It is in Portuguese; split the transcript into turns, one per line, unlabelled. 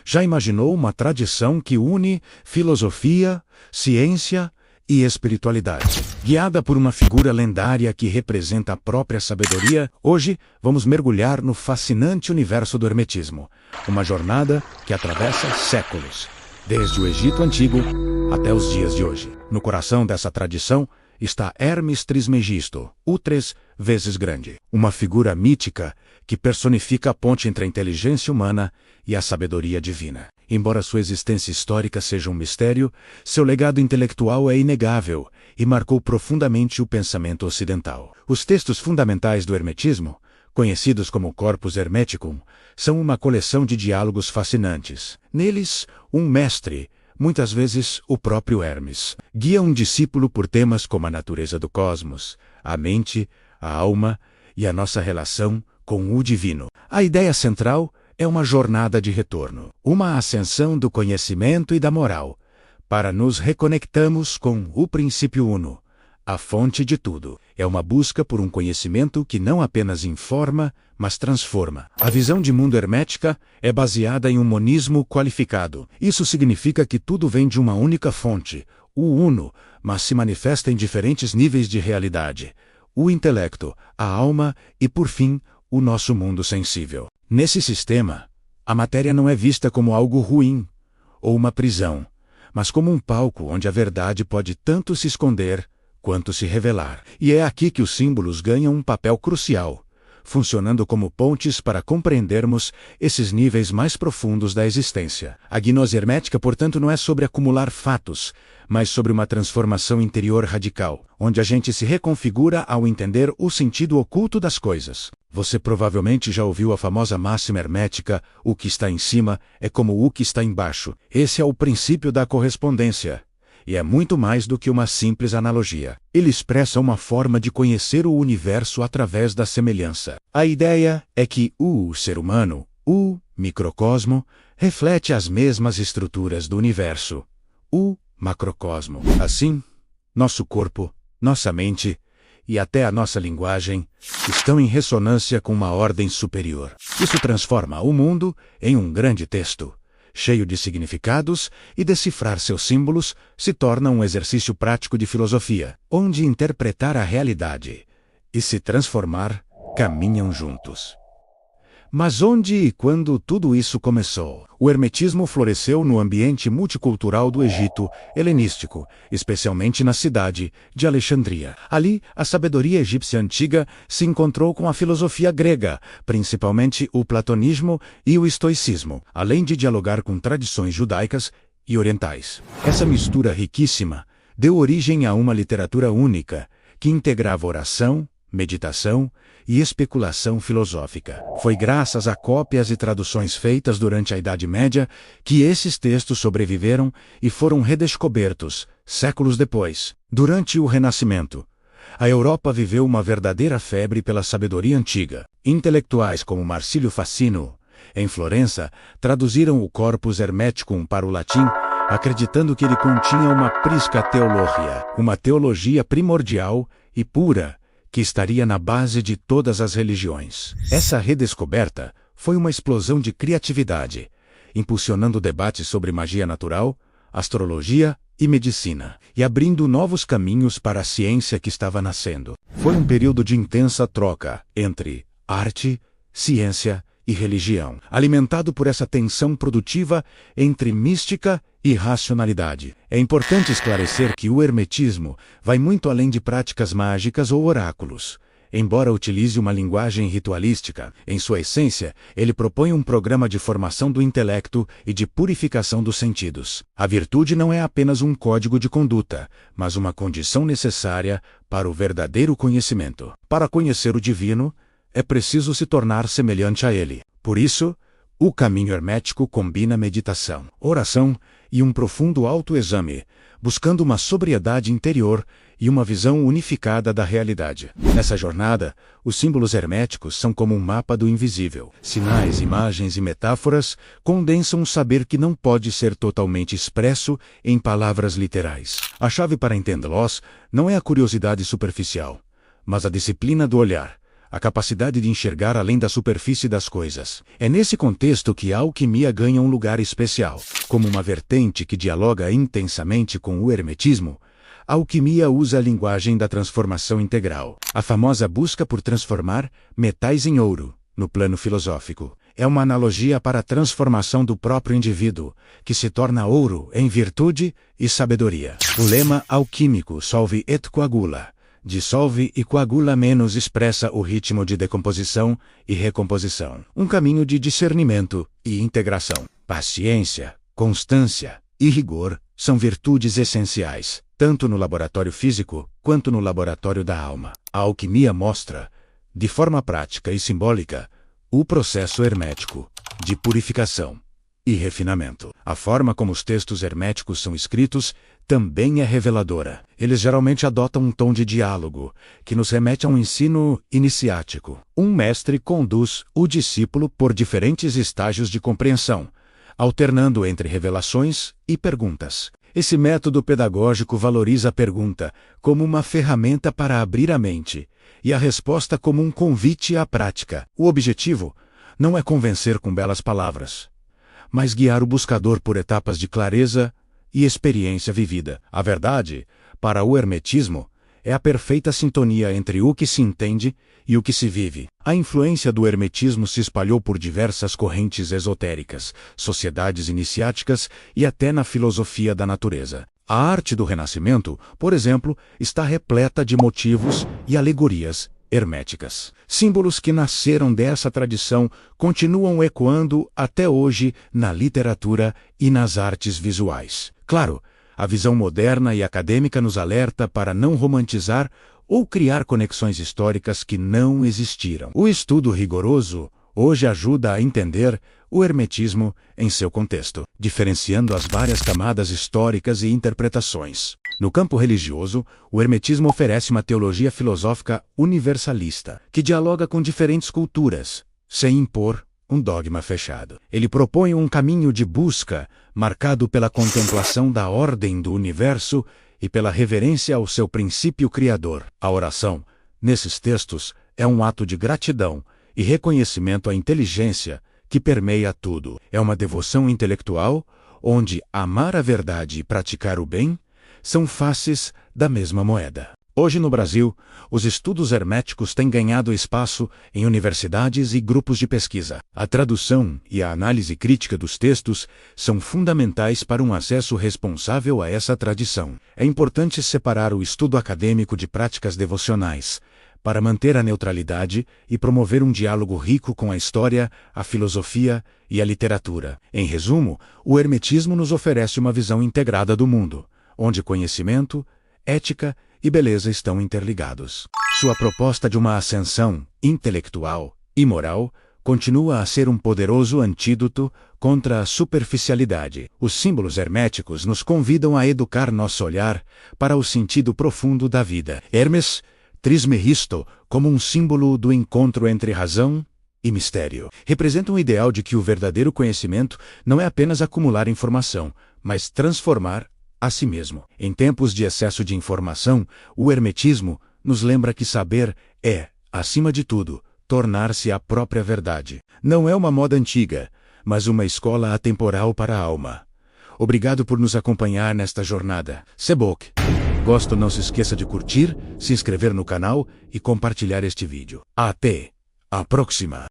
Já imaginou uma tradição que une filosofia, ciência e espiritualidade? Guiada por uma figura lendária que representa a própria sabedoria, hoje vamos mergulhar no fascinante universo do hermetismo. Uma jornada que atravessa séculos, desde o Egito Antigo até os dias de hoje. No coração dessa tradição está Hermes Trismegisto, o 3 vezes grande. Uma figura mítica que personifica a ponte entre a inteligência humana e a sabedoria divina. Embora sua existência histórica seja um mistério, seu legado intelectual é inegável e marcou profundamente o pensamento ocidental. Os textos fundamentais do hermetismo, conhecidos como Corpus Hermeticum, são uma coleção de diálogos fascinantes. Neles, um mestre, muitas vezes o próprio Hermes, guia um discípulo por temas como a natureza do cosmos, a mente, a alma e a nossa relação com o divino. A ideia central é uma jornada de retorno, uma ascensão do conhecimento e da moral, para nos reconectarmos com o princípio uno, a fonte de tudo. É uma busca por um conhecimento que não apenas informa, mas transforma. A visão de mundo hermética é baseada em um monismo qualificado. Isso significa que tudo vem de uma única fonte, o uno, mas se manifesta em diferentes níveis de realidade: o intelecto, a alma e, por fim, o nosso mundo sensível. Nesse sistema, a matéria não é vista como algo ruim ou uma prisão, mas como um palco onde a verdade pode tanto se esconder quanto se revelar. E é aqui que os símbolos ganham um papel crucial, funcionando como pontes para compreendermos esses níveis mais profundos da existência. A gnose hermética, portanto, não é sobre acumular fatos, mas sobre uma transformação interior radical, onde a gente se reconfigura ao entender o sentido oculto das coisas. Você provavelmente já ouviu a famosa máxima hermética: o que está em cima é como o que está embaixo. Esse é o princípio da correspondência. E é muito mais do que uma simples analogia. Ele expressa uma forma de conhecer o universo através da semelhança. A ideia é que o ser humano, o microcosmo, reflete as mesmas estruturas do universo, o macrocosmo. Assim, nosso corpo, nossa mente e até a nossa linguagem estão em ressonância com uma ordem superior. Isso transforma o mundo em um grande texto, cheio de significados, e decifrar seus símbolos se torna um exercício prático de filosofia, onde interpretar a realidade e se transformar caminham juntos. Mas onde e quando tudo isso começou? O hermetismo floresceu no ambiente multicultural do Egito helenístico, especialmente na cidade de Alexandria. Ali, a sabedoria egípcia antiga se encontrou com a filosofia grega, principalmente o platonismo e o estoicismo, além de dialogar com tradições judaicas e orientais. Essa mistura riquíssima deu origem a uma literatura única, que integrava oração, meditação e especulação filosófica. Foi graças a cópias e traduções feitas durante a Idade Média que esses textos sobreviveram e foram redescobertos séculos depois. Durante o Renascimento, a Europa viveu uma verdadeira febre pela sabedoria antiga. Intelectuais como Marsilio Facino, em Florença, traduziram o Corpus Hermeticum para o latim, acreditando que ele continha uma prisca theologia, uma teologia primordial e pura, que estaria na base de todas as religiões. Essa redescoberta foi uma explosão de criatividade, impulsionando debates sobre magia natural, astrologia e medicina, e abrindo novos caminhos para a ciência que estava nascendo. Foi um período de intensa troca entre arte, ciência e religião, alimentado por essa tensão produtiva entre mística e racionalidade. É importante esclarecer que o hermetismo vai muito além de práticas mágicas ou oráculos. Embora utilize uma linguagem ritualística, em sua essência, ele propõe um programa de formação do intelecto e de purificação dos sentidos. A virtude não é apenas um código de conduta, mas uma condição necessária para o verdadeiro conhecimento. Para conhecer o divino, é preciso se tornar semelhante a ele. Por isso, o caminho hermético combina meditação, oração e um profundo autoexame, buscando uma sobriedade interior e uma visão unificada da realidade. Nessa jornada, os símbolos herméticos são como um mapa do invisível. Sinais, imagens e metáforas condensam um saber que não pode ser totalmente expresso em palavras literais. A chave para entendê-los não é a curiosidade superficial, mas a disciplina do olhar, a capacidade de enxergar além da superfície das coisas. É nesse contexto que a alquimia ganha um lugar especial. Como uma vertente que dialoga intensamente com o hermetismo, a alquimia usa a linguagem da transformação integral. A famosa busca por transformar metais em ouro, no plano filosófico, é uma analogia para a transformação do próprio indivíduo, que se torna ouro em virtude e sabedoria. O lema alquímico solve et coagula, dissolve e coagula menos, expressa o ritmo de decomposição e recomposição. Um caminho de discernimento e integração. Paciência, constância e rigor são virtudes essenciais, tanto no laboratório físico quanto no laboratório da alma. A alquimia mostra, de forma prática e simbólica, o processo hermético de purificação e refinamento. A forma como os textos herméticos são escritos também é reveladora. Eles geralmente adotam um tom de diálogo, que nos remete a um ensino iniciático. Um mestre conduz o discípulo por diferentes estágios de compreensão, alternando entre revelações e perguntas. Esse método pedagógico valoriza a pergunta como uma ferramenta para abrir a mente e a resposta como um convite à prática. O objetivo não é convencer com belas palavras, mas guiar o buscador por etapas de clareza e experiência vivida. A verdade, para o hermetismo, é a perfeita sintonia entre o que se entende e o que se vive. A influência do hermetismo se espalhou por diversas correntes esotéricas, sociedades iniciáticas e até na filosofia da natureza. A arte do Renascimento, por exemplo, está repleta de motivos e alegorias herméticas. Símbolos que nasceram dessa tradição continuam ecoando até hoje na literatura e nas artes visuais. Claro, a visão moderna e acadêmica nos alerta para não romantizar ou criar conexões históricas que não existiram. O estudo rigoroso hoje ajuda a entender o hermetismo em seu contexto, diferenciando as várias camadas históricas e interpretações. No campo religioso, o hermetismo oferece uma teologia filosófica universalista, que dialoga com diferentes culturas, sem impor um dogma fechado. Ele propõe um caminho de busca marcado pela contemplação da ordem do universo e pela reverência ao seu princípio criador. A oração, nesses textos, é um ato de gratidão e reconhecimento à inteligência que permeia tudo. É uma devoção intelectual, onde amar a verdade e praticar o bem são faces da mesma moeda. Hoje no Brasil, os estudos herméticos têm ganhado espaço em universidades e grupos de pesquisa. A tradução e a análise crítica dos textos são fundamentais para um acesso responsável a essa tradição. É importante separar o estudo acadêmico de práticas devocionais, para manter a neutralidade e promover um diálogo rico com a história, a filosofia e a literatura. Em resumo, o hermetismo nos oferece uma visão integrada do mundo, onde conhecimento, ética e beleza estão interligados. Sua proposta de uma ascensão intelectual e moral continua a ser um poderoso antídoto contra a superficialidade. Os símbolos herméticos nos convidam a educar nosso olhar para o sentido profundo da vida. Hermes Trismegisto, como um símbolo do encontro entre razão e mistério, representa um ideal de que o verdadeiro conhecimento não é apenas acumular informação, mas transformar a si mesmo. Em tempos de excesso de informação, o hermetismo nos lembra que saber é, acima de tudo, tornar-se a própria verdade. Não é uma moda antiga, mas uma escola atemporal para a alma. Obrigado por nos acompanhar nesta jornada. Sebok. Gosto, não se esqueça de curtir, se inscrever no canal e compartilhar este vídeo. Até a próxima!